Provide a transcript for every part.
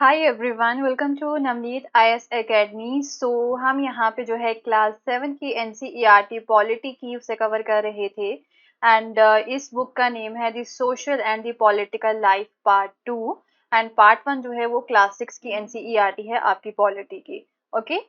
Hi everyone, welcome to Navneet IAS academy. हम यहाँ पे जो है क्लास 7 की एनसीईआरटी पॉलिटी की उसे कवर कर रहे थे। एंड इस बुक का नेम है the social and the political life part 2। And part 1 जो है वो क्लास 6 की एनसीईआरटी है आपकी पॉलिटी की। ओके।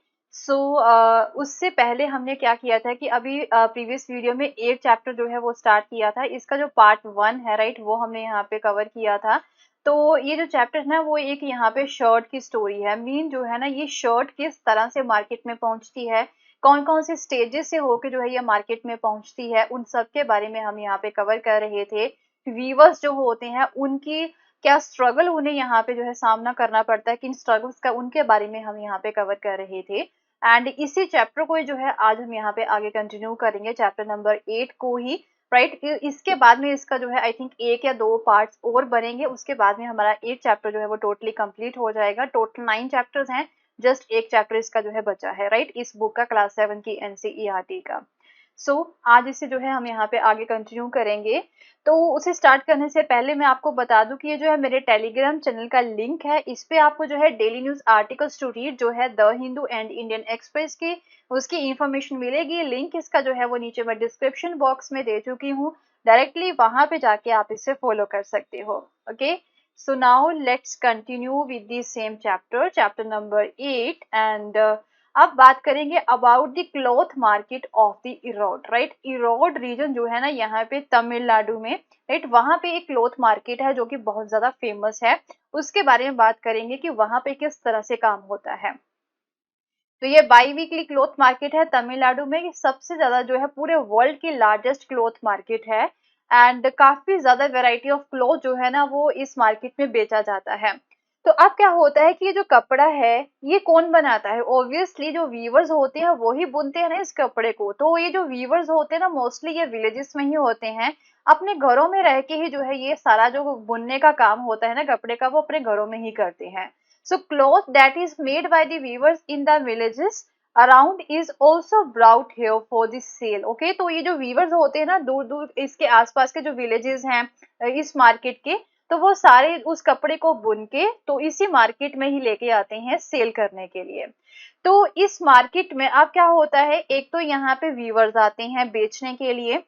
उससे पहले हमने क्या किया था कि अभी प्रीवियस वीडियो में 8 चैप्टर जो है वो स्टार्ट किया था। इसका जो पार्ट 1 है, राइट, वो हमने यहाँ पे कवर किया था। तो ये जो चैप्टर है ना, वो एक यहाँ पे शर्ट की स्टोरी है। मीन जो है ना, ये शर्ट किस तरह से मार्केट में पहुंचती है, कौन कौन से स्टेजेस से होके जो है ये मार्केट में पहुंचती है, उन सब के बारे में हम यहाँ पे कवर कर रहे थे। वीवर्स जो होते हैं उनकी क्या स्ट्रगल उन्हें यहाँ पे जो है सामना करना पड़ता है, किन स्ट्रगल्स का, उनके बारे में हम यहाँ पे कवर कर रहे थे। एंड इसी चैप्टर को जो है आज हम यहाँ पे आगे कंटिन्यू करेंगे, चैप्टर नंबर 8 को ही। राइट, इसके बाद में इसका जो है आई थिंक एक या दो पार्ट्स और बनेंगे। उसके बाद में हमारा 8 चैप्टर जो है वो टोटली कंप्लीट हो जाएगा। टोटल 9 चैप्टर्स हैं, जस्ट एक चैप्टर इसका जो है बचा है, राइट, इस बुक का क्लास 7 की एनसीईआरटी का। आज इसे जो है हम यहाँ पे आगे कंटिन्यू करेंगे। तो उसे स्टार्ट करने से पहले मैं आपको बता दूं कि ये जो है मेरे टेलीग्राम चैनल का लिंक है। इस पे आपको जो है daily news articles to read जो है the Hindu and Indian Express की उसकी इंफॉर्मेशन मिलेगी। लिंक इसका जो है वो नीचे मैं डिस्क्रिप्शन बॉक्स में दे चुकी हूँ। डायरेक्टली वहां पे जाके आप इसे फॉलो कर सकते हो। Okay, so now let's continue with the same chapter, chapter number 8। And अब बात करेंगे about the cloth market of the Erode. Right, Erode region जो है ना यहाँ पे तमिलनाडु में, राइट, वहां पे एक क्लॉथ मार्केट है जो कि बहुत ज्यादा फेमस है। उसके बारे में बात करेंगे कि वहां पे किस तरह से काम होता है। तो ये बाई वीकली क्लॉथ मार्केट है तमिलनाडु में। ये सबसे ज्यादा जो है पूरे वर्ल्ड की लार्जेस्ट क्लॉथ मार्केट है। एंड काफी ज्यादा वेराइटी ऑफ क्लॉथ जो है ना वो इस मार्केट में बेचा जाता है। तो अब क्या होता है कि ये जो कपड़ा है ये कौन बनाता है? ऑब्वियसली जो वीवर्स होते हैं वो ही बुनते हैं ना इस कपड़े को। तो ये जो वीवर्स होते हैं ना, मोस्टली ये विलेजेस में ही होते हैं। अपने घरों में रह के ही जो है ये सारा जो बुनने का काम होता है ना कपड़े का, वो अपने घरों में ही करते हैं। So cloth that is made by the weavers in the villages around is also brought here for the sale. Okay, तो ये जो weavers होते हैं ना दूर दूर इसके आसपास के जो villages हैं इस मार्केट के, तो वो सारे उस कपड़े को बुन के तो इसी मार्केट में ही लेके आते हैं सेल करने के लिए। तो इस मार्केट में अब क्या होता है, एक तो यहाँ पे वीवर्स आते हैं बेचने के लिए।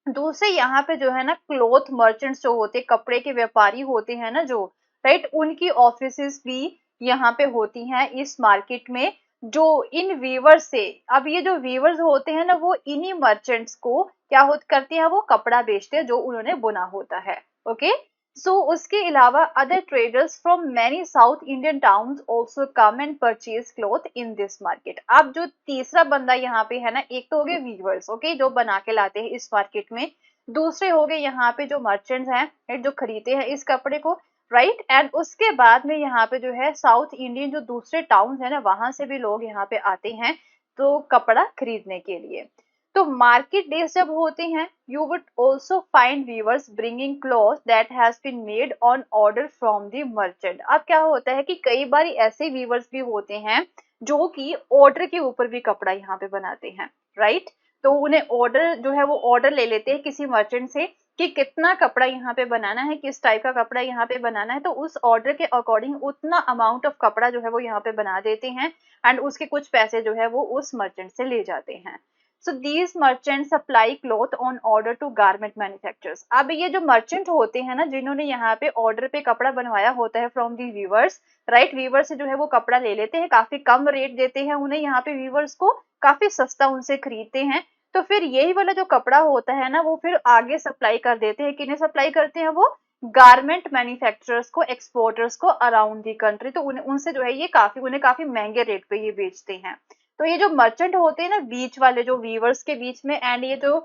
दूसरे यहाँ पे जो है ना क्लॉथ मर्चेंट्स जो होते हैं, कपड़े के व्यापारी होते हैं ना जो, राइट, उनकी ऑफिसेस भी यहाँ पे होती हैं इस मार्केट में, जो इन वीवर्स से, अब ये जो वीवर्स होते हैं ना वो इन्हीं मर्चेंट्स को क्या हो करते हैं, वो कपड़ा बेचते हैं जो उन्होंने बुना होता है। ओके, उसके अलावा other traders from many south Indian towns also come and purchase cloth in this market. अब जो तीसरा बंदा यहाँ पे है ना, एक तो हो गए वीवर्स, ओके, जो बना के लाते हैं इस मार्केट में। दूसरे हो गए यहाँ पे जो मर्चेंट्स हैं जो खरीदते हैं इस कपड़े को, राइट। एंड उसके बाद में यहाँ पे जो है साउथ इंडियन जो दूसरे टाउन है ना, वहां से भी लोग यहाँ पे आते हैं तो कपड़ा खरीदने के लिए। तो मार्केट डेज जब होते हैं, you would also find weavers bringing cloth that has been made on order from the merchant. अब क्या होता है कि कई बार ऐसे वीवर्स भी होते हैं जो कि ऑर्डर के ऊपर भी कपड़ा यहाँ पे बनाते हैं, राइट। तो उन्हें ऑर्डर जो है वो ऑर्डर ले लेते हैं किसी मर्चेंट से कि कितना कपड़ा यहाँ पे बनाना है, किस टाइप का कपड़ा यहाँ पे बनाना है, तो उस ऑर्डर के अकॉर्डिंग उतना अमाउंट ऑफ कपड़ा जो है वो यहाँ पे बना देते हैं। एंड उसके कुछ पैसे जो है वो उस मर्चेंट से ले जाते हैं। So these merchants supply cloth on order to garment manufacturers. अब ये जो मर्चेंट होते हैं ना, जिन्होंने यहाँ पे ऑर्डर पे कपड़ा बनवाया होता है from the weavers, right, weaver से जो है वो कपड़ा ले लेते हैं, काफी कम रेट देते हैं उन्हें यहाँ पे वीवर्स को, काफी सस्ता उनसे खरीदते हैं। तो फिर यही वाला जो कपड़ा होता है ना वो फिर आगे सप्लाई कर देते हैं। किन्हें सप्लाई करते हैं वो? गारमेंट मैन्युफैक्चरर्स को, एक्सपोर्टर्स को अराउंड दी कंट्री। तो उनसे जो है ये उन्हें काफी महंगे रेट पे ये बेचते हैं। तो ये जो मर्चेंट होते हैं ना बीच वाले, जो वीवर्स के बीच में, एंड ये जो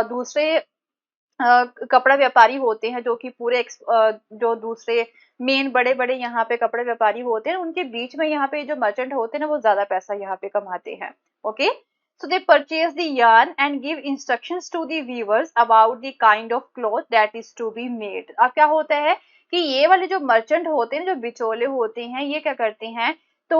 दूसरे कपड़ा व्यापारी होते हैं जो कि जो दूसरे मेन बड़े बड़े यहाँ पे कपड़े व्यापारी होते हैं, उनके बीच में यहाँ पे जो मर्चेंट होते हैं ना वो ज्यादा पैसा यहाँ पे कमाते हैं। Okay, so they purchase the yarn and give instructions to the weavers about the kind of cloth that is to be made. अब क्या होता है कि ये वाले जो मर्चेंट होते हैं, जो बिचौले होते हैं, ये क्या करते हैं, तो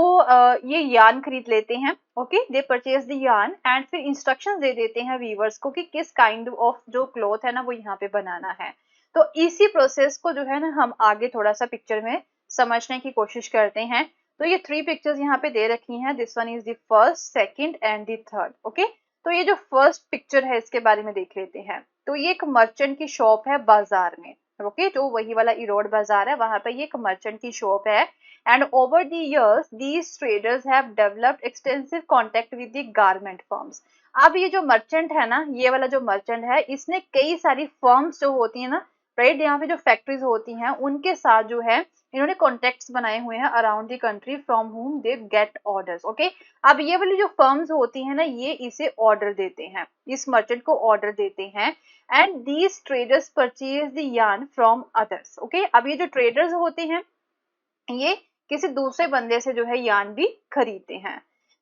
ये यार्न खरीद लेते हैं। Okay, they purchase the yarn and फिर इंस्ट्रक्शंस दे देते हैं वीवर्स को कि किस काइंड ऑफ जो क्लॉथ है ना वो यहाँ पे बनाना है। तो इसी प्रोसेस को जो है ना हम आगे थोड़ा सा पिक्चर में समझने की कोशिश करते हैं। तो ये 3 पिक्चर्स यहाँ पे दे रखी हैं। This one is the first, second and the third. Okay, तो ये जो फर्स्ट पिक्चर है इसके बारे में देख लेते हैं। तो ये एक मर्चेंट की शॉप है बाजार में। ओके, जो वही वाला इरोड बाजार है वहां पे ये एक मर्चेंट की शॉप है। And over the years these traders have developed extensive contact with the garment firms। अब ये जो मर्चेंट है ना, ये वाला जो मर्चेंट है, इसने कई सारी फर्म्स जो होती है ना, राइट, यहाँ पे जो फैक्ट्रीज होती हैं उनके साथ जो है इन्होंने कॉन्टेक्ट्स बनाए हुए हैं अराउंड द कंट्री फ्रॉम हुम दे गेट ऑर्डर्स। ओके, अब ये वाली जो फर्म्स होती हैं ना, ये इसे ऑर्डर देते हैं, इस मर्चेंट को ऑर्डर देते हैं। And these traders purchase the yarn from others. Okay, अब ये जो ट्रेडर्स होते हैं ये किसी दूसरे बंदे से जो है यान भी खरीदते हैं।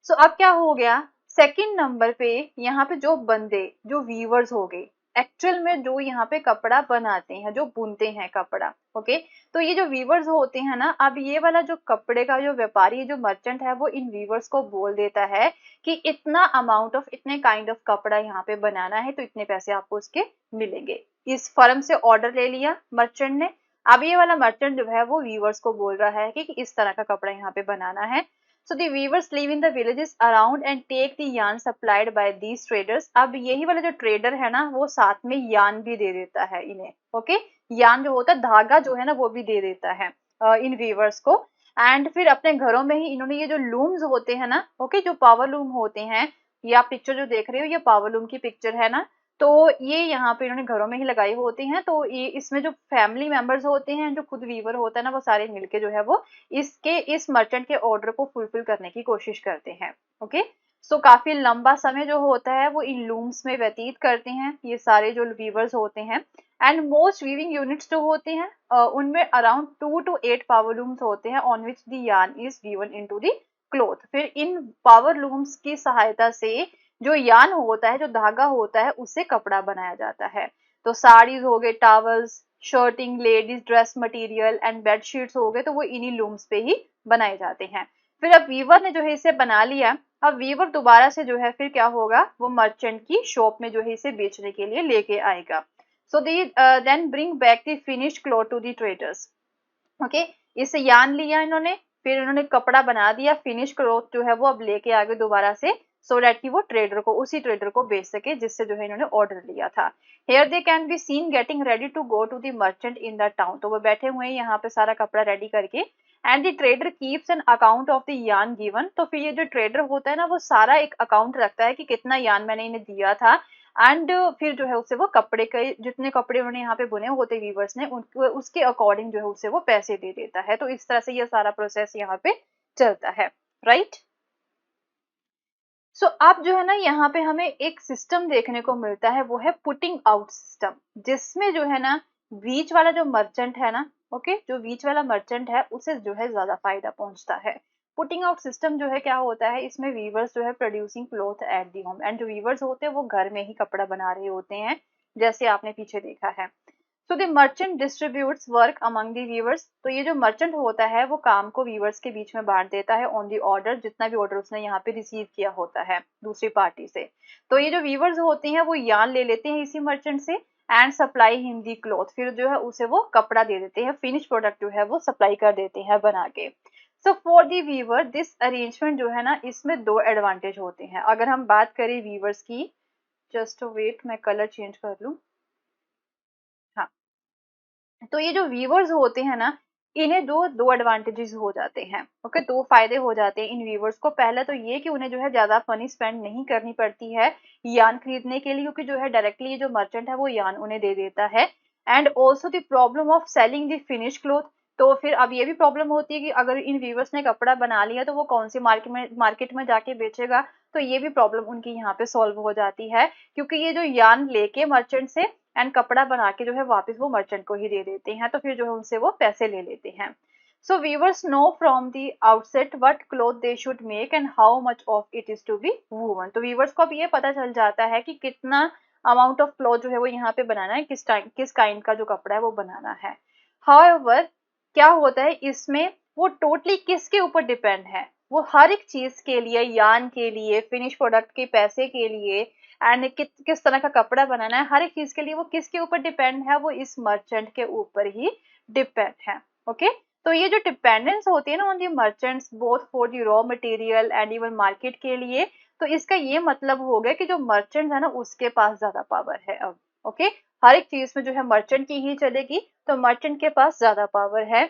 सो अब क्या हो गया, सेकंड नंबर पे यहाँ पे जो बंदे, जो वीवर्स हो गए, एक्चुअल में जो यहाँ पे कपड़ा बनाते हैं, जो बुनते हैं कपड़ा। ओके, तो ये जो वीवर्स होते हैं ना, अब ये वाला जो कपड़े का जो व्यापारी, जो मर्चेंट है, वो इन वीवर्स को बोल देता है कि इतना अमाउंट ऑफ, इतने काइंड ऑफ कपड़ा यहाँ पे बनाना है, तो इतने पैसे आपको उसके मिलेंगे। इस फर्म से ऑर्डर ले लिया मर्चेंट ने। अब ये वाला मर्चेंट जो है वो वीवर्स को बोल रहा है कि इस तरह का कपड़ा यहाँ पे बनाना है। So the weavers live in the villages around and take the yarn supplied by these traders. अब यही वाला जो ट्रेडर है ना, वो साथ में यार्न भी दे देता है इन्हें। ओके, यार्न जो होता है, धागा जो है ना, वो भी दे देता है इन वीवर्स को। एंड फिर अपने घरों में ही इन्होंने ये जो लूम्स होते हैं ना, ओके, जो पावर लूम होते हैं, ये आप पिक्चर जो देख रहे हो, ये पावर लूम की पिक्चर है ना, तो ये यहाँ पे इन्होंने घरों में ही लगाई होती हैं। तो ये इसमें जो फैमिली मेंबर्स होते हैं, जो खुद वीवर होता है ना, वो सारे मिलके जो है वो इस मर्चेंट के ऑर्डर को फुलफिल करने की कोशिश करते हैं। ओके, सो काफी लंबा समय जो होता है वो इन लूम्स में व्यतीत करते हैं ये सारे जो वीवर्स होते हैं। एंड मोस्ट वीविंग यूनिट्स जो होते हैं उनमें अराउंड 2 to 8 पावर लूम्स होते हैं on which the yarn is woven into the cloth. फिर इन पावर लूम्स की सहायता से जो यान होता है, जो धागा होता है, उससे कपड़ा बनाया जाता है। तो साड़ीज हो गए, towels, shirting, ladies dress material and bedsheets हो गए, तो वो इन्हीं लूम्स पे ही बनाए जाते हैं। फिर अब वीवर ने जो है इसे बना लिया। अब वीवर दोबारा से जो है फिर क्या होगा, वो मर्चेंट की शॉप में जो है इसे बेचने के लिए लेके आएगा। So they then bring back the finished cloth to the traders. Okay, इसे यान लिया इन्होंने, फिर इन्होंने कपड़ा बना दिया, फिनिश क्लॉथ जो है वो अब लेके आगे दोबारा से, सो डैट कि वो ट्रेडर को, उसी ट्रेडर को बेच सके जिससे जो है इन्होंने ऑर्डर लिया था। Here they can be seen getting ready to go to the merchant in the town. तो वो बैठे हुए हैं यहाँ पे सारा कपड़ा रेडी करके। And the trader keeps an account of the यान गिवन। तो फिर ये जो ट्रेडर होता है ना, वो सारा एक अकाउंट रखता है कि कितना यान मैंने इन्हें दिया था। एंड फिर जो है उससे वो कपड़े के, जितने कपड़े उन्होंने यहाँ पे बुने होते वीवर्स ने, उनको उसके अकॉर्डिंग जो है उससे वो पैसे दे देता है। तो इस तरह से ये सारा प्रोसेस यहाँ पे चलता है, राइट। सो अब जो है ना, यहाँ पे हमें एक सिस्टम देखने को मिलता है, वो है पुटिंग आउट सिस्टम, जिसमें जो है ना बीच वाला जो मर्चेंट है ना, ओके, जो बीच वाला मर्चेंट है उसे जो है ज्यादा फायदा पहुंचता है। पुटिंग आउट सिस्टम जो है क्या होता है, इसमें वीवर्स जो है producing cloth at the home, and जो वीवर्स होते हैं वो घर में ही कपड़ा बना रहे होते हैं, जैसे आपने पीछे देखा है। So the merchant distributes work among the weavers. तो ये जो मर्चेंट होता है वो काम को वीवर्स के बीच में बांट देता है ऑन द ऑर्डर, जितना भी ऑर्डर उसने यहाँ पे रिसीव किया होता है दूसरी पार्टी से। तो ये जो वीवर्स होते हैं वो यान ले लेते हैं इसी मर्चेंट से, and supply him the cloth. फिर जो है उसे वो कपड़ा दे देते हैं, फिनिश प्रोडक्ट जो है वो सप्लाई कर देते हैं बना के। So for the weaver this arrangement जो है ना, इसमें 2 एडवांटेज होते हैं। अगर हम बात करें वीवर्स की, जस्ट वेट, मैं कलर चेंज कर लूँ। हाँ, तो ये जो वीवर्स होते हैं ना, इन्हें दो दो एडवांटेजेस हो जाते हैं। ओके, 2 फायदे हो जाते हैं इन वीवर्स को। पहला तो ये कि उन्हें जो है ज्यादा मनी स्पेंड नहीं करनी पड़ती है यान खरीदने के लिए, क्योंकि जो है डायरेक्टली ये जो मर्चेंट है वो यान उन्हें दे देता है। And also the problem of selling the finish cloth. तो फिर अब ये भी प्रॉब्लम होती है कि अगर इन वीवर्स ने कपड़ा बना लिया तो वो कौन सी मार्केट में जाके बेचेगा। तो ये भी प्रॉब्लम उनकी यहाँ पे सॉल्व हो जाती है, क्योंकि ये जो यान लेके मर्चेंट से एंड कपड़ा बना के जो है वापस वो मर्चेंट को ही दे देते हैं, तो फिर जो है उनसे वो पैसे ले लेते हैं। So weavers know from the outset what cloth they should make and how much of it is to be woven. तो वीवर्स को अब ये पता चल जाता है कि कितना अमाउंट ऑफ क्लॉथ जो है वो यहाँ पे बनाना है, किस काइंड का जो कपड़ा है वो बनाना है। हाउएवर क्या होता है इसमें, वो टोटली किसके ऊपर डिपेंड है, वो हर एक चीज के लिए, यान के लिए, फिनिश प्रोडक्ट के पैसे के लिए, एंड किस तरह का कपड़ा बनाना है, हर एक चीज के लिए वो किसके ऊपर डिपेंड है, वो इस मर्चेंट के ऊपर ही डिपेंड है। ओके, तो ये जो डिपेंडेंस होती है ना on the merchants both for the raw material and even market के लिए, तो इसका ये मतलब हो गया कि जो मर्चेंट है ना उसके पास ज्यादा पावर है अब। ओके, हर एक चीज में जो है मर्चेंट की ही चलेगी, तो मर्चेंट के पास ज्यादा पावर है।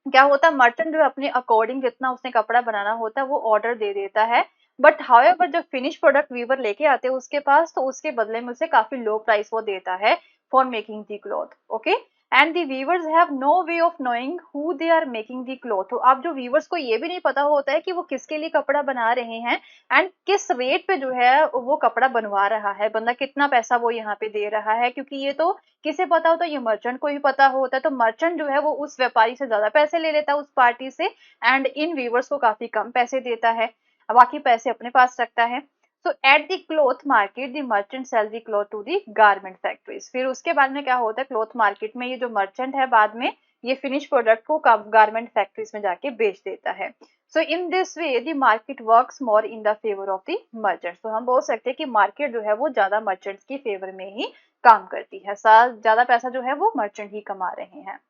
क्या होता है, मर्चेंट जो है अपने अकॉर्डिंग जितना उसने कपड़ा बनाना होता है वो ऑर्डर दे देता है, बट हाउएवर जब फिनिश प्रोडक्ट वीवर लेके आते हैं उसके पास, तो उसके बदले में उसे काफी लो प्राइस वो देता है for making the cloth. Okay, and the weavers have no way of knowing who they are making the cloth. तो अब जो वीवर्स को ये भी नहीं पता होता है कि वो किसके लिए कपड़ा बना रहे हैं एंड किस रेट पे जो है वो कपड़ा बनवा रहा है, बंदा कितना पैसा वो यहाँ पे दे रहा है, क्योंकि ये तो किसे पता होता है, ये मर्चेंट को ही पता होता है। तो मर्चेंट जो है वो उस व्यापारी से ज्यादा पैसे ले लेता है उस पार्टी से, एंड इन वीवर्स को काफी कम पैसे देता है, बाकी पैसे अपने पास रखता है। So at the cloth market the merchant sell the cloth to the garment factories. फिर उसके बाद में क्या होता है, क्लॉथ मार्केट में ये जो मर्चेंट है बाद में ये फिनिश प्रोडक्ट को गारमेंट फैक्ट्रीज में जाके बेच देता है। So in this way the market works more in the favour of the merchants. तो हम बोल सकते हैं कि मार्केट जो है वो ज्यादा मर्चेंट्स की फेवर में ही काम करती है, ज्यादा पैसा जो है वो मर्चेंट ही कमा रहे हैं।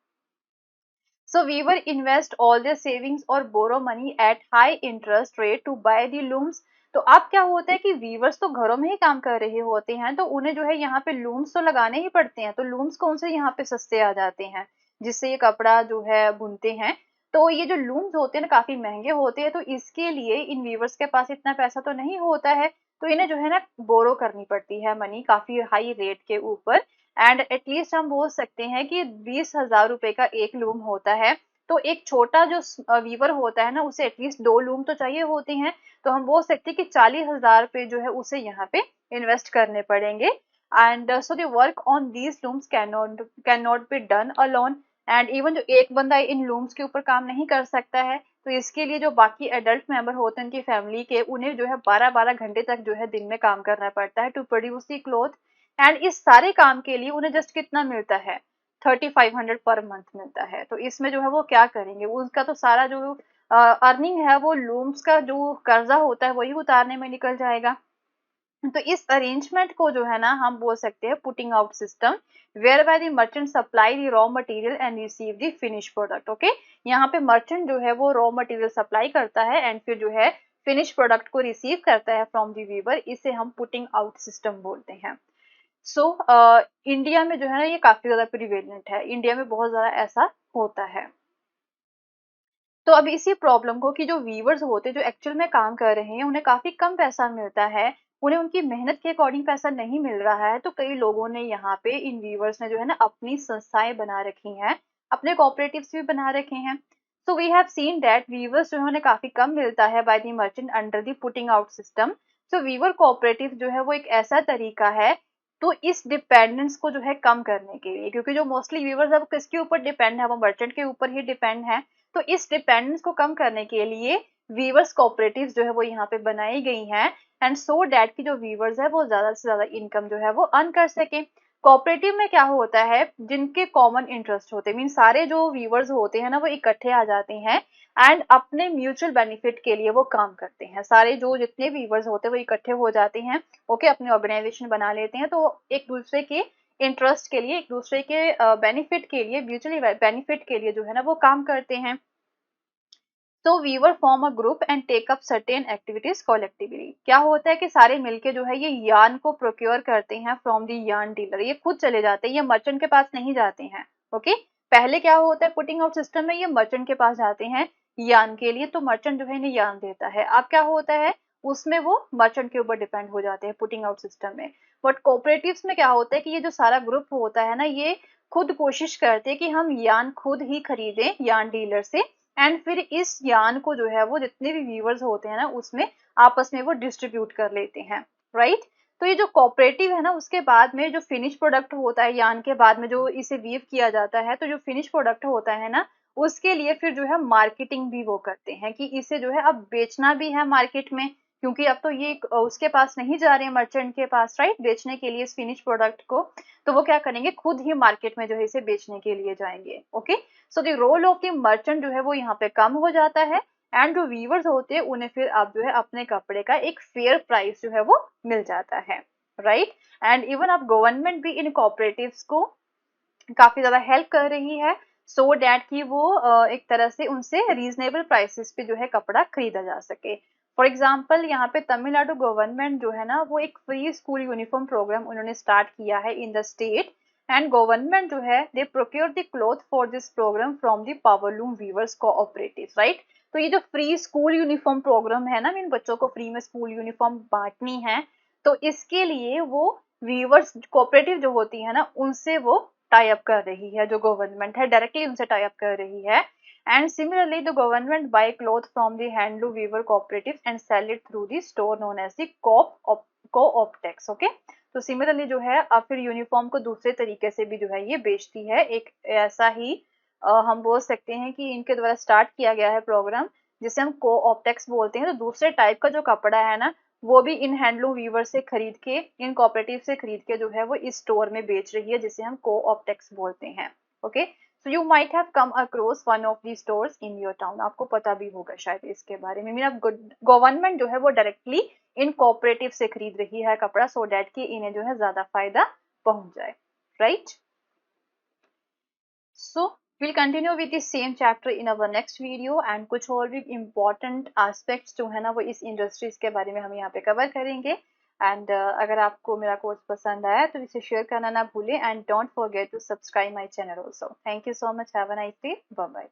So weaver invest all their savings or borrow money at high interest rate to buy the looms। तो अब क्या होता है कि वीवर्स तो घरों में ही काम कर रहे होते हैं, तो उन्हें जो है यहाँ पे लूम्स तो लगाने ही पड़ते हैं, तो लूम्स कौन से यहाँ पे सस्ते आ जाते हैं जिससे ये कपड़ा जो है बुनते हैं। तो ये जो लूम्स होते हैं ना काफी महंगे होते हैं, तो इसके लिए इन वीवर्स के पास इतना पैसा तो नहीं होता है, तो इन्हें जो है ना बोरो करनी पड़ती है मनी काफी हाई रेट के ऊपर। एंड एटलीस्ट हम बोल सकते हैं कि 20,000 रुपए का एक लूम होता है, तो एक छोटा जो वीवर होता है ना उसे एटलीस्ट 2 लूम तो चाहिए होते हैं, तो हम बोल सकते हैं कि 40,000 रुपए जो है उसे यहाँ पे इन्वेस्ट करने पड़ेंगे। And so the work on these looms can not be done alone. And even जो एक बंदा इन लूम्स के ऊपर काम नहीं कर सकता है, तो इसके लिए जो बाकी एडल्ट मेंबर होते हैं उनकी फैमिली के, उन्हें जो है 12-12 घंटे तक जो है दिन में काम करना पड़ता है to produce the cloth. And इस सारे काम के लिए उन्हें जस्ट कितना मिलता है, 3500 पर मंथ मिलता है। तो इसमें जो है वो क्या करेंगे, उनका तो सारा जो अर्निंग है वो लूम्स का जो कर्जा होता है वही उतारने में निकल जाएगा। तो इस अरेंजमेंट को जो है ना हम बोल सकते हैं putting out system, whereby the merchant supply the raw material and receive the finish product. Okay, यहाँ पे मर्चेंट जो है वो रॉ मटेरियल सप्लाई करता है एंड फिर जो है फिनिश प्रोडक्ट को रिसीव करता है फ्रॉम द वीवर, इसे हम पुटिंग आउट सिस्टम बोलते हैं। सो इंडिया में जो है ना ये काफी ज्यादा प्रिवेलेंट है, इंडिया में बहुत ज्यादा ऐसा होता है। तो अब इसी प्रॉब्लम को कि जो वीवर्स होते हैं जो एक्चुअल में काम कर रहे हैं उन्हें काफी कम पैसा मिलता है, उन्हें उनकी मेहनत के अकॉर्डिंग पैसा नहीं मिल रहा है, तो कई लोगों ने यहाँ पे इन वीवर्स ने जो है ना अपनी संस्थाएं बना रखी हैं, अपने कॉपरेटिव्स भी बना रखे हैं। So we have seen that weavers जो है उन्हें काफी कम मिलता है by the merchant under the putting out system. So weaver cooperative जो है वो एक ऐसा तरीका है तो इस डिपेंडेंस को जो है कम करने के लिए, क्योंकि जो मोस्टली व्यूवर्स है वो किसके ऊपर डिपेंड है, वो मर्चेंट के ऊपर ही डिपेंड है। तो इस डिपेंडेंस को कम करने के लिए वीवर्स कोऑपरेटिव्स जो है वो यहाँ पे बनाई गई हैं, एंड सो डैट की जो वीवर्स है वो ज्यादा से ज्यादा इनकम जो है वो अर्न कर सके। कोऑपरेटिव में क्या होता है, जिनके कॉमन इंटरेस्ट होते हैं, मीन सारे जो वीवर्स होते हैं ना वो इकट्ठे आ जाते हैं एंड अपने म्यूचुअल बेनिफिट के लिए वो काम करते हैं, सारे जो जितने वीवर्स होते हैं वो इकट्ठे हो जाते हैं। ओके, अपनी ऑर्गेनाइजेशन बना लेते हैं, तो एक दूसरे के इंटरेस्ट के लिए, एक दूसरे के बेनिफिट के लिए, म्यूचुअली बेनिफिट के लिए जो है ना वो काम करते हैं। तो weaver form a group and take up certain activities collectively. क्या होता है कि सारे मिलके जो है ये यार्न को प्रोक्योर करते हैं फ्रॉम दी यार्न डीलर, ये खुद चले जाते हैं, ये मर्चेंट के पास नहीं जाते हैं। ओके, पहले क्या होता है पुटिंग आउट सिस्टम में ये मर्चेंट के पास जाते हैं यार्न के लिए, तो मर्चेंट जो है इन्हें यार्न देता है। अब क्या होता है उसमें वो मर्चेंट के ऊपर डिपेंड हो जाते हैं पुटिंग आउट सिस्टम में। बट कोऑपरेटिव्स में क्या होता है कि ये जो सारा ग्रुप होता है ना ये खुद कोशिश करते हैं कि हम यार्न खुद ही खरीदें यार्न डीलर से, एंड फिर इस यान को जो है वो जितने भी व्यूवर्स होते हैं ना उसमें आपस में वो डिस्ट्रीब्यूट कर लेते हैं, राइट। तो ये जो कोऑपरेटिव है ना उसके बाद में जो फिनिश प्रोडक्ट होता है यान के बाद में जो इसे वीव किया जाता है, तो जो फिनिश प्रोडक्ट होता है ना उसके लिए फिर जो है मार्केटिंग भी वो करते हैं कि इसे जो है अब बेचना भी है मार्केट में, क्योंकि अब तो ये उसके पास नहीं जा रहे हैं मर्चेंट के पास, राइट, बेचने के लिए इस फिनिश प्रोडक्ट को। तो वो क्या करेंगे खुद ही मार्केट में जो है इसे बेचने के लिए जाएंगे। Okay, so the role of the merchant जो है वो यहाँ पे कम हो जाता है, एंड जो वीवर्स होते हैं उन्हें फिर अब जो है अपने कपड़े का एक फेयर प्राइस जो है वो मिल जाता है, राइट। एंड इवन अब गवर्नमेंट भी इन कोऑपरेटिव्स को काफी ज्यादा हेल्प कर रही है। सो डैट कि वो एक तरह से उनसे रीजनेबल प्राइसेस पे जो है कपड़ा खरीदा जा सके। फॉर एग्जाम्पल यहाँ पे तमिलनाडु गवर्नमेंट जो है ना वो एक फ्री स्कूल यूनिफॉर्म प्रोग्राम उन्होंने स्टार्ट किया है in the state, and government जो है they procure the cloth for this programme from the powerloom weavers cooperative, right. तो ये जो फ्री स्कूल यूनिफॉर्म प्रोग्राम है ना, इन बच्चों को फ्री में स्कूल यूनिफॉर्म बांटनी है, तो इसके लिए वो वीवर्स कोऑपरेटिव जो होती है ना उनसे वो टाई अप कर रही है, जो गवर्नमेंट है डायरेक्टली उनसे टाई अप कर रही है। And similarly, the government buy cloth from the handloom weaver cooperatives and sell it through the store known as the co-optex, okay? तो सिमिलरली जो है अब फिर यूनिफॉर्म को दूसरे तरीके से भी जो है ये बेचती है। एक ऐसा ही हम बोल सकते हैं कि इनके द्वारा स्टार्ट किया गया है प्रोग्राम जिसे हम को ऑप्टेक्स बोलते हैं। तो दूसरे टाइप का जो कपड़ा है ना वो भी इन हैंडलूम वीवर से खरीद के, इन कोऑपरेटिव से खरीद के जो है वो इस स्टोर में बेच रही है जिसे हम को ऑप्टेक्स बोलते हैं। Okay, so you might have come across one of the stores in your town, आपको पता भी होगा शायद इसके बारे में। मीन गवर्नमेंट जो है वो डायरेक्टली इन कोऑपरेटिव से खरीद रही है कपड़ा सो डैट कि इन्हें जो है ज्यादा फायदा पहुंच जाए, right. So we'll continue with the same chapter in our next video, and कुछ और भी important aspects जो है ना वो इस industries के बारे में हम यहाँ पे cover करेंगे। एंड अगर आपको मेरा कोर्स पसंद आया तो इसे शेयर करना ना भूलें, and don't forget to subscribe my channel also. Thank you so much, have a nice day, bye bye.